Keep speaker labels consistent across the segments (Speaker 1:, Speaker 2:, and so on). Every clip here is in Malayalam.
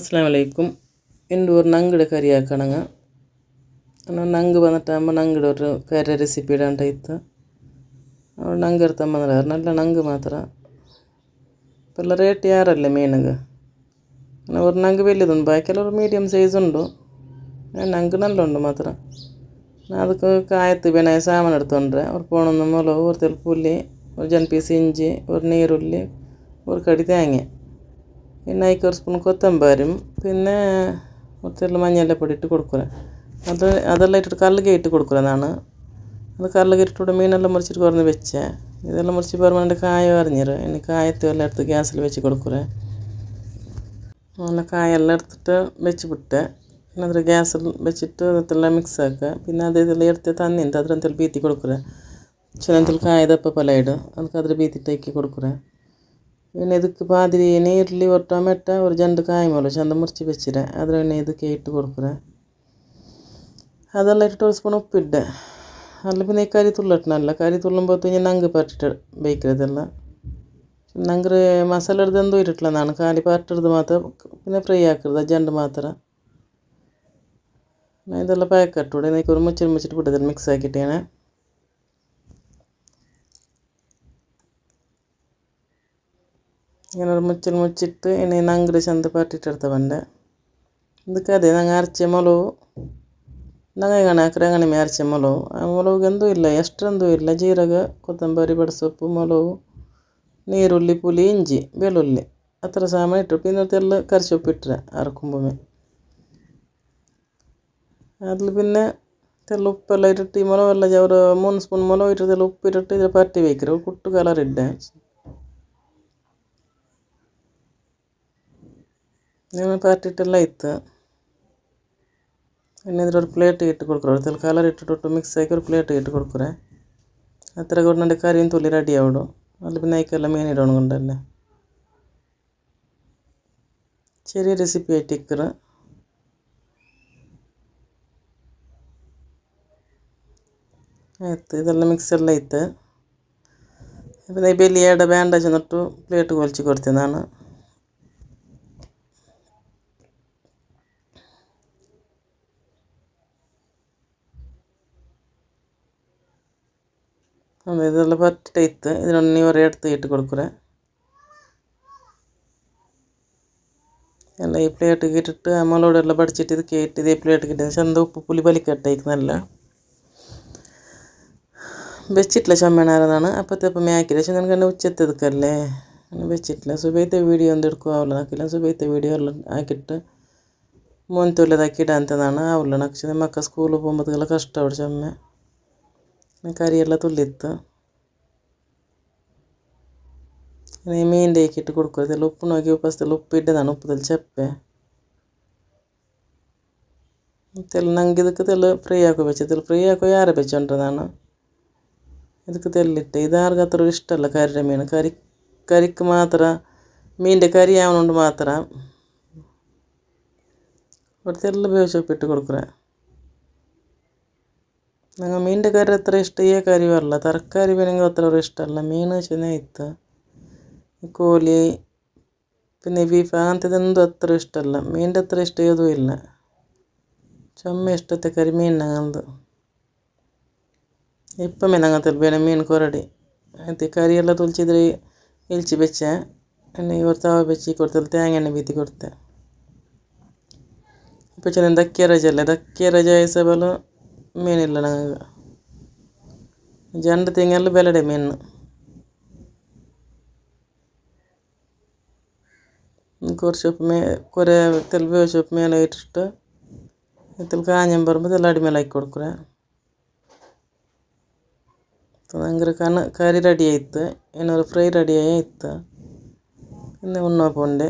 Speaker 1: അസ്സലാമു അലൈക്കും. എൻ്റെ ഒരു നങ്കയുടെ കറി ആക്കണങ്ങ ನಂಗೆ ಬಂದಟ್ಟಮ್ಮ ನಂಗಡ ഒരു കറി റെസിപ്പി ഇടാണ്ടായിತ್ತು ಅವಳು ನಂಗೆ ಇರ್ತಮ್ಮಂದ್ರೆ നല്ല ನಂಗೆ ಮಾತ್ರ ಪಲ್ಲ ರೇಟ್ ಯಾರಲ್ಲ ಮೀನಿಗೆ ഒരു ನಂಗೆ വലിയതുണ്ട് ബാക്കിയെല്ലാം ഒരു മീഡിയം സൈസ് ഉണ്ട് ನಂಗೆ നല്ല ഉണ്ട് ಮಾತ್ರ ಅದಕ್ಕೆ ಕಾಯ್ತು ಬೆನಾಯ ಸಾಮಾನು എടുത്തോണ്ട് ഒരു പോണൊന്ന് മുളക് ഒരു തെൽപ്പ് ഉള്ളി ഒരു ജൻ പീസ് ഇഞ്ചി ഒരു നീരുള്ളി ഒരു കടി തേങ്ങ പിന്നെ അതിലേക്ക് ഒരു സ്പൂൺ കൊത്തമ്പാരും പിന്നെ കുറച്ചെല്ലാം മഞ്ഞളെല്ലാം പൊടി ഇട്ട് കൊടുക്കുക അതെല്ലാം ഇട്ടിട്ട് കല്ലുക ഇട്ട് കൊടുക്കുന്നതാണ് അത് കല്ലുക ഇട്ടിട്ട് മീനെല്ലാം മുറിച്ചിട്ട് കുറഞ്ഞ് വെച്ചേ ഇതെല്ലാം മുറിച്ച് പറയുമ്പോൾ കായ അറിഞ്ഞിര് ഇനി കായത്തെ എല്ലാം എടുത്ത് ഗ്യാസിൽ വെച്ച് കൊടുക്കുക അങ്ങനെ കായെല്ലാം എടുത്തിട്ട് വെച്ച് വിട്ട് എന്നിട്ട് ഗ്യാസിൽ വെച്ചിട്ട് അതെല്ലാം മിക്സ് ആക്കുക പിന്നെ അതെല്ലാം എടുത്ത് തന്നിട്ട് അതിലെന്തെല്ലാം ബീത്തി കൊടുക്കുക ചിലന്തിൽ കായതപ്പം പല ഇടും അതൊക്കെ അതിൽ ബീത്തിട്ടാക്കി കൊടുക്കുക പിന്നെ ಇದಕ್ಕೆ പാതിരി നീരിൽ ഒരു ടൊമാറ്റോ ഒരു രണ്ട് കായ്മുളക് ചന്ത മുറിച്ച് വെച്ചിട്ട് അതിൽ എണ്ണ ಇದಕ್ಕೆ ഇട്ട് കൊടുക്കുക അതെല്ലാം ഇട്ടിട്ട് ഒരു സ്പൂൺ ഉപ്പിട്ട് അതിൽ പിന്നെ ഈ കരി തുള്ളിട്ടണല്ല കരി തുള്ളുമ്പോഴത്തേക്ക് ನಂಗೆ പറ്റിട്ട് ಬೇಯ್க்கிறದೆಲ್ಲ ನಂಗೆ ಮಸಾಲೆ ಹಿಡ್ದಂದು ಇಟ್ಟಿಟ್ಲನಾನು ಖಾಲಿ ಪಟ್ಟಿಡ್ದು ಮಾತ್ರ പിന്നെ ಫ್ರೈ ಹಾಕಿರ್ದು ಜಂಡು ಮಾತ್ರ ಇದೆಲ್ಲ ಪ್ಯಾಕ್ ಕಟ್ಟುಡು ಇದಕ್ಕೆ ഒരു ಮುಚ್ಚಿಟ್ಟು ಬಿಟ್ಟಿದ್ದೆ ಮಿಕ್ಸ್ ಹಾಕಿಟ್ಟೇನೆ ഇങ്ങനെ ഒരു മുച്ചിട്ട് ഇനി നങ്കട് ചന്ത പറ്റിട്ടെടുത്തവൻ്റെ ಇದಕ್ಕೆ ಅದೇ ನಂಗೆ ಅರಚೆ ಮೊಲವು ನಂಗೆ അങ്ങനെ ಹಾಕ್ರೆ അങ്ങനെ ಅರಚೆ ಮೊಲವು ಆ ಮೊಲವಿಗೆಂದೂ ಇಲ್ಲ ಎಷ್ಟೊಂದು ಇಲ್ಲ ಜೀರಗ ಕೊತ್ತಂಬರಿ ಬಡಸೊಪ್ಪು ಮೊಲವು ನೀರುಳ್ಳಿ ಪುಳಿ ಇಂಜಿ ಬೆಳ್ಳುಳ್ಳಿ ಅത്ര ಸಾಮಾನು ಇಟ್ಟು പിന്നെ തെല്ല് കറിച്ചൊപ്പിട്ടേ അരക്കുമ്പോൾ അതിൽ പിന്നെ തെല്ല് ഉപ്പെല്ലാം ഇട്ടിട്ട് ഈ മുളകെല്ലാം ഒരു 3 സ്പൂൺ മുളക് ഇട്ടിട്ട് തെല്ല് ഉപ്പിട്ടിട്ട് ഇതിൽ പറ്റി വയ്ക്കരുത് കുട്ട് കളർ ഇട്ടേ ഞാൻ പറ്റിട്ടെല്ലാം ഇത്ത് പിന്നെ ഇതിലൊരു പ്ലേറ്റ് ഇട്ട് കൊടുക്കുക തെല്ല് കളർ ഇട്ടിട്ട് മിക്സ് ആക്കി ഒരു പ്ലേറ്റ് ഇട്ട് കൊടുക്കുക അത്ര കൊണ്ടുണ്ട് കറിയും തുള്ളി റെഡി ആവിടും അതിൽ പിന്നെ അതിക്കെല്ലാം മീൻ ഇടണം കൊണ്ടല്ലേ ചെറിയ റെസിപ്പി ആയിട്ട് ഇക്കറ് ആಯ್ತು ಇದೆಲ್ಲ ಮಿಕ್ಸೆಲ್ಲ ಇತ್ತು പിന്നെ ഈ ബലിയുടെ ബാൻഡേജ് എന്നിട്ട് പ്ലേറ്റ് കൊലിച്ച് കൊടുത്തത് ನಾನು അതെ ഇതെല്ലാം പറ്റിട്ട് ഇതിനൊന്നി ഒരേ എടുത്ത് ഇട്ട് കൊടുക്കുക ಎಲ್ಲ ಈ ಪ್ಲೇಟಿಗೆ ಇಟ್ಟಿಟ್ಟು ಮುളകെಲ್ಲ ಬಡಿച്ചിട്ട് ಇದಕ್ಕೆ ಇಟ್ಟು ಇದೇ ಪ್ಲೇಟಿಗೆ ಇಟ್ಟು ಚಂದ ಉಪ್ಪು പുളി ಬಲಿಕಟ್ಟಾಯ್ತು നല്ല വെച്ചിട്ടില്ല ചമ്മനാരതാണ് അപ്പത്തപ്പം ആക്കില്ല പക്ഷെ ನನಗೆ തന്നെ ഉച്ചത്തെടുക്കല്ലേ വെച്ചിട്ടില്ല സുബൈത്തെ വീഡിയോ ഒന്നും എടുക്കുവാവില്ല നാക്കില്ല സുബൈത്തെ വീഡിയോ എല്ലാം ആക്കിയിട്ട് മോൻതൊല്ലതാക്കി ഇടാത്തതാണ് ആവില്ല പക്ഷെ മക്ക സ്കൂളിൽ പോകുമ്പോഴത്തേക്കെല്ലാം കഷ്ടമാണ് ചമ്മ കറിയെല്ലാം തുള്ളിത്ത് ഇനി മീൻ്റെ ആക്കിയിട്ട് കൊടുക്കുക ഇതെല്ലാം ഉപ്പ് നോക്കി ഉപ്പസ്തെല്ലാം ഉപ്പിട്ടതാണ് ഉപ്പത്തിൽ ചെപ്പേ തെല്ല് ನಂಗೆ ಇದಕ್ಕೆ തെല്ല് ഫ്രൈ ആക്കുക വെച്ച് തെല്ല് ഫ്രൈ ആക്കുക ಯಾರೇ വെച്ചോണ്ടതാണ് ಇದಕ್ಕೆ തെല്ലിട്ട് ഇതാർക്കും അത്ര ഇഷ്ടമല്ല കറിയുടെ മീൻ കറിക്ക് മാത്രം മീനിൻ്റെ കറി ആവുന്നതുകൊണ്ട് മാത്രം ഒരു തെല്ല് വേവിച്ചൊപ്പിട്ട് കൊടുക്കുക ഞങ്ങൾ മീനിൻ്റെ കറി അത്ര ഇഷ്ടം ഈ കറി വരില്ല തരക്കാരി വേണമെങ്കിൽ അത്ര ഒരു ഇഷ്ടമല്ല മീൻ ಚೆನ್ನಾಗಿತ್ತು ಕೋಳಿ പിന്നെ ബീഫ് അങ്ങനത്തേതൊന്നും അത്ര ഇഷ്ടമല്ല മീനിൻ്റെ അത്ര ഇഷ്ടം ഏതും ഇല്ല ചുമ്മ ഇഷ്ടത്തെ കറി മീൻ ഞങ്ങളത് ഇപ്പം ഞങ്ങൾ ಬೇರೆ ಮೀನು ಕೊರಡಿ ಆಯ್ತು ಕರಿ ಎಲ್ಲ ತುಲ್ಚಿದ್ರೆ ಇಲ್ಚಿ ಬೆಚ್ಚೆ ಎಣ್ಣೆ ಇವರು ತವ ಬೆಚ್ಚಿ ಕೊಡ್ತಾರೆ ತೇಂಗ ಎಣ್ಣೆ ಬೀತಿ ಕೊಡ್ತೆ ಇപ്പം ಚೆನ್ನಾಗಿ ದಕ್ಕೆ ರಜೆ ಹೆಸಬಲು ಮೀನಿಲ್ಲ ನನಗೆ ಜಂಡು ತಿಂಗಲ್ಲಿ ಬೆಲೆಡೆ ಮೀನು കുറച്ച് കുറേ തെല്ല് വേവിച്ചൊപ്പ് മേലെ ഇട്ടിട്ട് തെല്ല് കാഞ്ഞം പറയുമ്പോൾ തെല്ല് അടിമേലെ ആക്കി കൊടുക്കുക ನಂಗೆ ಕರಿ ರೆಡಿ ಆಯ್ತು ಏನಾದ್ರು ಫ್ರೈ ರೆಡಿ ಆಯ್ತು ಇನ್ನು ಉಣ್ಣೋ ಪೊಂಡೆ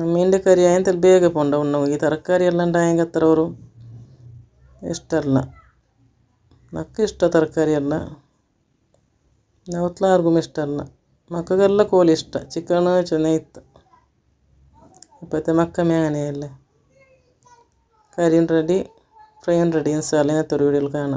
Speaker 1: ಮೀನಿൻ്റെ കറി ആയെങ്കിൽ ಬೇಗ ಪೊಂಡ ಉಣ್ಣೋ ಈ ತರಕಾರಿ ಎಲ್ಲ ഉണ്ടായെങ്കിൽ അത്ര ഒരു ഇഷ്ടമല്ല ನಕ್ಕೆ ಇಷ್ಟ ತರಕಾರಿ ಎಲ್ಲ ಯಾವತ್ತಲಾರ್ಗೂ ಇಷ್ಟമല്ല ಮಕ್ಕಗೆಲ್ಲ ಕೋಳಿ ಇಷ್ಟ ಚಿಕನ್ ಚೆನ್ನಾಗಿತ್ತು ಇಪ್ಪತ್ತೆ ಮಕ್ಕ ಮೇಗನೆಯല്ലേ കറിയും റെഡി ഫ്രൈയും റെഡി ഇൻഷാ അല്ലാഹ് ഇന്നത്തെ ഒരു വീഡിയോയിൽ കാണാം